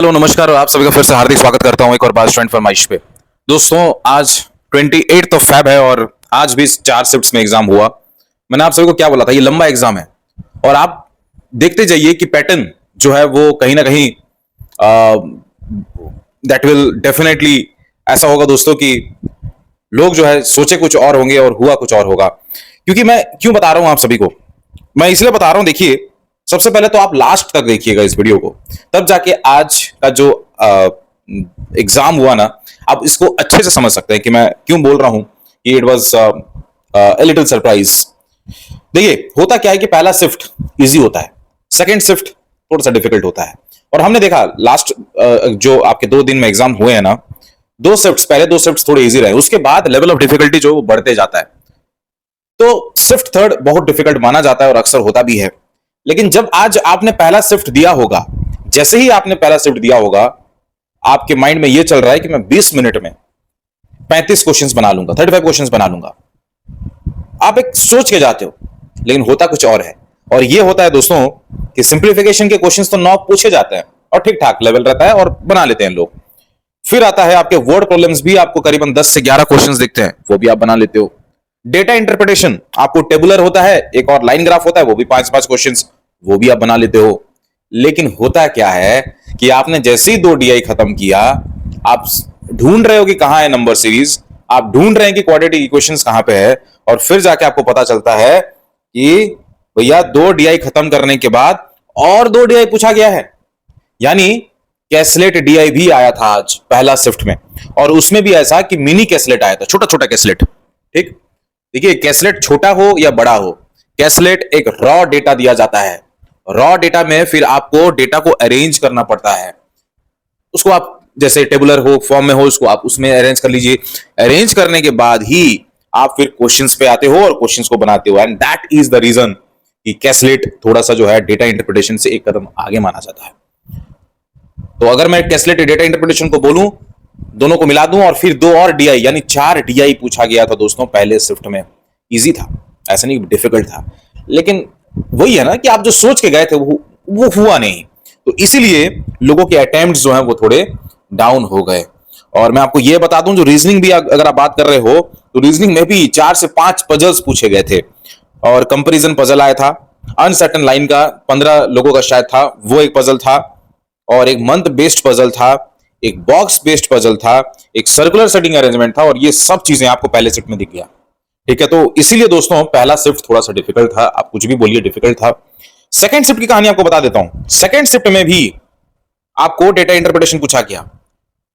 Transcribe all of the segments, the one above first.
Hello नमस्कार और आप सभी का फिर से हार्दिक स्वागत करता हूं एक और बार स्टूडेंट फरमाइश पे। दोस्तों आज 28 ऑफ फेब है और आज भी 4 शिफ्ट्स में एग्जाम हुआ। मैंने आप सभी को क्या बोला था, ये लंबा एग्जाम है और आप देखते जाइए कि पैटर्न जो है वो कहीं ना कहीं दैट विल डेफिनेटली ऐसा होगा दोस्तों कि लोग जो है सोचे कुछ और होंगे और हुआ कुछ और होगा। क्योंकि मैं क्यों बता रहा हूं आप सभी को, मैं इसलिए बता रहा हूं, देखिए सबसे पहले तो आप लास्ट तक देखिएगा इस वीडियो को, तब जाके आज का जो एग्जाम हुआ ना, आप इसको अच्छे से समझ सकते हैं कि मैं क्यों बोल रहा हूं कि it was a little surprise. देखिए होता क्या है कि पहला शिफ्ट इजी होता है, सेकंड शिफ्ट थोड़ा सा डिफिकल्ट होता है। और हमने देखा लास्ट जो आपके 2 दिन में एग्जाम हुए हैं ना, 2 शिफ्ट्स, पहले 2 शिफ्ट्स थोड़े इजी रहे, उसके बाद लेवल ऑफ डिफिकल्टी जो वो बढ़ते जाता है। तो शिफ्ट थर्ड बहुत डिफिकल्ट माना जाता है और अक्सर होता भी है। लेकिन जब आज आपने पहला शिफ्ट दिया होगा, जैसे ही आपने पहला शिफ्ट दिया होगा, आपके माइंड में यह चल रहा है कि मैं 20 मिनट में 35 क्वेश्चंस बना लूंगा, 35 क्वेश्चंस बना लूंगा। आप एक सोच के जाते हो, लेकिन होता कुछ और है। और यह होता है दोस्तों कि सिंप्लीफिकेशन के क्वेश्चंस तो 9 पूछे जाते हैं और ठीक ठाक लेवल रहता है और बना लेते हैं लोग। फिर आता है आपके वर्ड प्रॉब्लम्स, भी आपको करीबन 10 से 11 क्वेश्चंस दिखते हैं, वो भी आप बना लेते हो। डेटा इंटरप्रिटेशन आपको टेबुलर होता है, एक और लाइन ग्राफ होता है, वो भी 5-5 क्वेश्चंस, वो भी आप बना लेते हो। लेकिन होता क्या है कि आपने जैसे ही 2 DI खत्म किया, आप ढूंढ रहे हो कि कहां है नंबर सीरीज, आप ढूंढ रहे हैं कि क्वाड्रेटिक इक्वेशंस कहां पे है, और फिर जाके आपको पता चलता है कि भैया 2 DI खत्म करने के बाद और 2 DI पूछा गया है। यानी कैसलेट DI भी आया था आज पहला शिफ्ट में, और उसमें भी ऐसा कि मिनी कैसलेट आया था, छोटा छोटा कैसलेट। ठीक, देखिए कैसलेट छोटा हो या बड़ा हो, कैसलेट एक रॉ डेटा दिया जाता है। रॉ डेटा में फिर आपको डेटा को अरेंज करना पड़ता है, उसको आप जैसे टेबुलर हो फॉर्म में हो, उसको आप उसमें अरेंज कर लीजिए। अरेंज करने के बाद ही आप फिर क्वेश्चंस पे आते हो और क्वेश्चंस को बनाते हो, and that is the reason कि कैसलेट थोड़ा सा जो है डेटा इंटरप्रिटेशन से एक कदम आगे माना जाता है। तो अगर मैं कैसलेट डेटा इंटरप्रिटेशन को बोलूं, दोनों को मिला दूं, और फिर 2 और DI यानी 4 DI पूछा गया था दोस्तों पहले शिफ्ट में। इजी था, ऐसा नहीं डिफिकल्ट था, लेकिन वही है ना कि आप जो सोच के गए थे वो हुआ नहीं, तो इसीलिए लोगों के अटेम्प्ट्स जो हैं वो थोड़े डाउन हो गए। और मैं आपको ये बता दूं, जो रीजनिंग भी अगर आप बात कर रहे हो, तो रीजनिंग में भी 4 से 5 पजल्स पूछे गए थे, और कंपेरिजन पजल आया था। अनसर्टेन लाइन का 15 लोगों का शायद था, वो एक पजल था, और एक मंथ बेस्ड पजल था, एक बॉक्स बेस्ड पजल था, एक सर्कुलर सेटिंग अरेंजमेंट था, और ये सब चीजें आपको पहले शिफ्ट में दिख गया। ठीक है, तो इसीलिए दोस्तों पहला शिफ्ट थोड़ा सा डिफिकल्ट था, आप कुछ भी बोलिए डिफिकल्ट था। सेकंड शिफ्ट की कहानी आपको बता देता हूं। सेकंड शिफ्ट में भी आपको डेटा इंटरप्रिटेशन पूछा गया,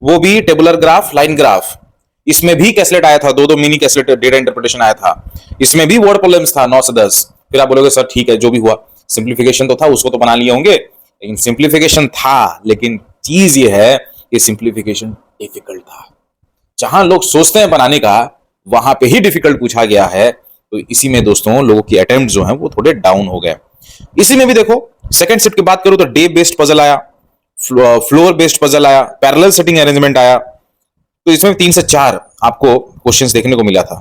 वो भी टेबुलर ग्राफ, लाइन ग्राफ। इसमें भी कैसलेट आया था, 2-2 मिनी कैसलेट डेटा इंटरप्रिटेशन आया था। इसमें भी वर्ड प्रॉब्लम्स था 9 से 10। फिर आप बोलोगे सर ठीक है, जो भी हुआ, सिंप्लीफिकेशन तो था, उसको तो बना लिए होंगे। लेकिन सिंप्लीफिकेशन था, लेकिन चीज ये है कि सिंप्लीफिकेशन डिफिकल्ट था। जहां लोग सोचते हैं बनाने का, वहां पे ही डिफिकल्ट पूछा गया है। तो इसी में दोस्तों लोगों की अटेम्प्ट जो हैं वो थोड़े डाउन हो गए। इसी में भी देखो सेकंड शिफ्ट की बात करूं तो डे बेस्ड पजल आया, फ्लोर बेस्ड पजल आया, पैरेलल सेटिंग अरेंजमेंट आया। तो इसमें 3 से 4 आपको क्वेश्चंस देखने को मिला था।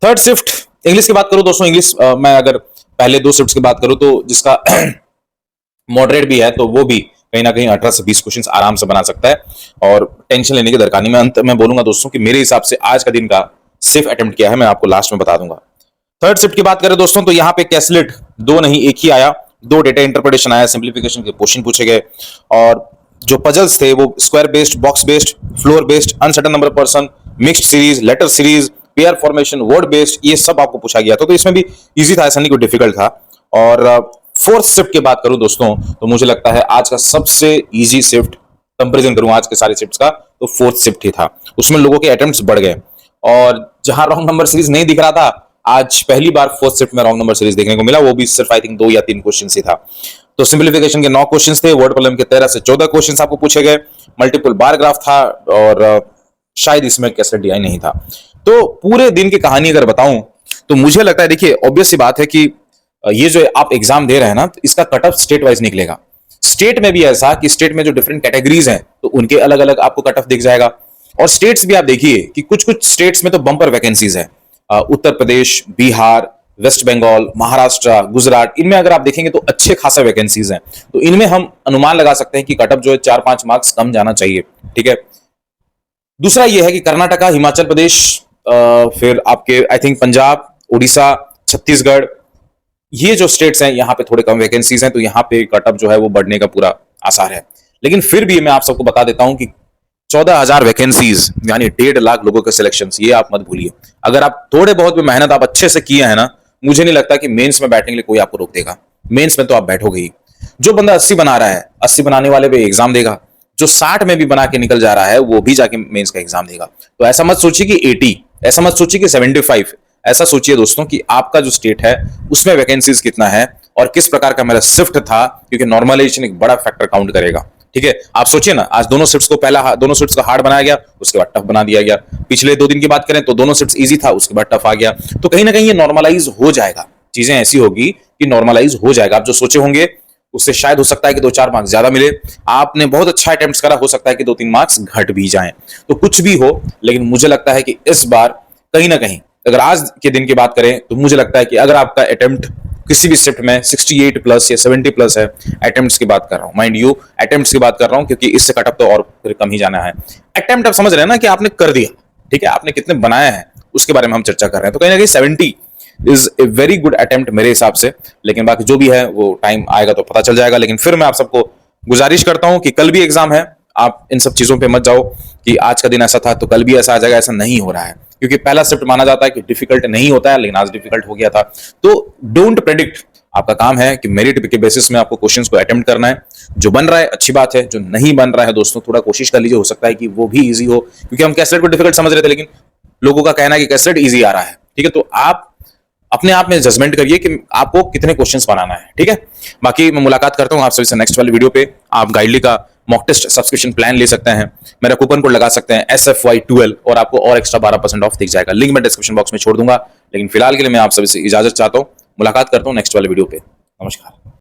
थर्ड शिफ्ट इंग्लिश की बात करूं दोस्तों, इंग्लिश मैं अगर पहले 2 शिफ्ट्स की बात करूं तो जिसका मॉडरेट भी है, तो वो भी कहीं ना कहीं 18 से 20 क्वेश्चंस आराम से बना सकता है, और टेंशन लेने की दरकार नहीं। मैं अंत में बोलूंगा दोस्तों कि मेरे हिसाब से आज का दिन का सेफ अटेम्प्ट किया है, मैं आपको लास्ट में बता दूंगा। थर्ड शिफ्ट की बात करें दोस्तों, तो यहाँ पे कैसलेट 2 नहीं, एक ही आया, 2 डेटा इंटरप्रिटेशन आया, सिंप्लीफिकेशन के क्वेश्चन पूछे गए, और जो पजल्स थे वो square based, box based, floor based, uncertain number person, mixed series, letter series, pair formation, word based, ये सब आपको पूछा गया था। तो इसमें भी इजी था, ऐसा नहीं कोई डिफिकल्ट था। और फोर्थ शिफ्ट की बात करूं दोस्तों, तो मुझे लगता है आज का सबसे इजी शिफ्ट, कंपैरिजन करूं आज के सारे शिफ्ट्स का, तो फोर्थ शिफ्ट ही था। उसमें लोगों के अटेम्प्ट्स बढ़ गए, और जहां रॉन्ग नंबर सीरीज नहीं दिख रहा था, आज पहली बार फोर्थ शिफ्ट में रॉन्ग नंबर सीरीज देखने को मिला, वो भी सिर्फ आई थिंक 2 या 3 क्वेश्चन ही था। तो सिंप्लीफिकेशन के 9 क्वेश्चन थे, वर्ड प्रॉब्लम के 13 से 14 क्वेश्चन आपको पूछे गए, मल्टीपल बार ग्राफ था, और शायद इसमें कैसलेट DI नहीं था। तो पूरे दिन की कहानी अगर बताऊं तो मुझे लगता है, देखिए ऑब्वियस सी बात है कि ये जो आप एग्जाम दे रहे हैं ना, तो इसका कट ऑफ स्टेट वाइज निकलेगा। स्टेट में भी ऐसा कि स्टेट में जो डिफरेंट कैटेगरीज हैं, तो उनके अलग अलग आपको कट ऑफ दिख जाएगा। और स्टेट्स भी आप देखिए कि कुछ कुछ स्टेट्स में तो बम्पर वैकेंसीज है, उत्तर प्रदेश, बिहार, वेस्ट बंगाल, महाराष्ट्र, गुजरात, इनमें अगर आप देखेंगे तो अच्छे खासे वैकेंसीज हैं। तो इनमें हम अनुमान लगा सकते हैं कि कटअप जो है 4-5 मार्क्स कम जाना चाहिए। ठीक है। दूसरा ये है कि कर्नाटका, हिमाचल प्रदेश, फिर आपके आई थिंक पंजाब, उड़ीसा, छत्तीसगढ़, ये जो स्टेट्स हैं यहाँ पे थोड़े कम वैकेंसीज हैं, तो यहाँ पे कटअप जो है वो बढ़ने का पूरा आसार है। लेकिन फिर भी मैं आप सबको बता देता हूं कि 14,000 वैकेंसीज यानी 1.5 लाख लोगों के सिलेक्शन, ये आप मत भूलिए। अगर आप थोड़े बहुत भी मेहनत आप अच्छे से किए हैं ना, मुझे नहीं लगता कि मेंस में बैठने के लिए कोई आपको रोक देगा। मेंस में तो आप बैठोगे ही। जो बंदा 80 बना रहा है, 80 बनाने वाले भी एग्जाम देगा। जो 60 में भी बना के निकल जा रहा है, वो भी जाके मेंस का एग्जाम देगा। तो ऐसा मत सोचिए कि 80, ऐसा मत सोचिए कि 75, ऐसा सोचिए दोस्तों कि आपका जो स्टेट है उसमें वैकेंसीज कितना है और किस प्रकार का मेरा शिफ्ट था, क्योंकि नॉर्मलाइजेशन एक बड़ा फैक्टर काउंट करेगा। ठीक है। आप सोचिए ना, आज दोनों शिफ्ट्स को दोनों शिफ्ट्स को हार्ड बनाया गया, उसके बाद टफ बना दिया गया। पिछले 2 दिन की बात करें तो दोनों शिफ्ट्स इजी था, उसके बाद टफ आ गया। तो कहीं ना कहीं ये नॉर्मलाइज हो जाएगा। चीजें ऐसी होगी कि नॉर्मलाइज हो जाएगा। आप जो सोचे होंगे उससे शायद हो सकता है कि 2-4 मार्क्स ज्यादा मिले। आपने बहुत अच्छा अटेम्प्ट करा, हो सकता है कि 2-3 मार्क्स घट भी जाएं। तो कुछ भी हो, लेकिन मुझे लगता है कि इस बार कहीं ना कहीं, अगर आज के दिन की बात करें तो मुझे लगता है कि अगर आपका अटेम्प्ट किसी भी शिफ्ट में 68 प्लस या 70 प्लस है, अटेम्प्ट्स की बात कर रहा हूं, माइंड यू अटेम्प्ट्स की बात कर रहा हूं, क्योंकि इससे कटअप तो और फिर कम ही जाना है। अटेम्प्ट आप समझ रहे हैं ना कि आपने कर दिया। ठीक है। आपने कितने बनाए हैं उसके बारे में हम चर्चा कर रहे हैं। तो कहीं ना कहीं 70 is a very good attempt मेरे हिसाब से। लेकिन बाकी जो भी है वो टाइम आएगा तो पता चल जाएगा। लेकिन फिर मैं आप सबको गुजारिश करता हूं कि कल भी एग्जाम है, आप इन सब चीजों पे मत जाओ कि आज का दिन ऐसा था तो कल भी ऐसा आ जाएगा। ऐसा नहीं हो रहा है, क्योंकि पहला शिफ्ट माना जाता है कि डिफिकल्ट नहीं होता है, लेकिन आज डिफिकल्ट हो गया था। तो डोंट प्रेडिक्ट। आपका काम है कि मेरिट के बेसिस में आपको क्वेश्चंस को अटेम्प्ट करना है। जो बन रहा है अच्छी बात है, जो नहीं बन रहा है दोस्तों थोड़ा कोशिश कर लीजिए, हो सकता है कि वो भी इजी हो। क्योंकि हम कैसेट को डिफिकल्ट समझ रहे थे, लेकिन लोगों का कहना है कि कैसेट इजी आ रहा है। ठीक है। तो आप अपने आप में जजमेंट करिए कि आपको कितने क्वेश्चंस बनाना है। ठीक है। बाकी मैं मुलाकात करता हूं आप सभी से नेक्स्ट वाली वीडियो पे। आप गाइडली का मॉक टेस्ट सब्सक्रिप्शन प्लान ले सकते हैं, मेरा कूपन कोड लगा सकते हैं SFY12 और आपको और एक्स्ट्रा 12% ऑफ दिख जाएगा। लिंक मैं डिस्क्रिप्शन बॉक्स में छोड़ दूंगा। लेकिन फिलहाल के लिए मैं आप सभी से इजाजत चाहता हूं। मुलाकात करता हूं नेक्स्ट वाले वीडियो पे। नमस्कार।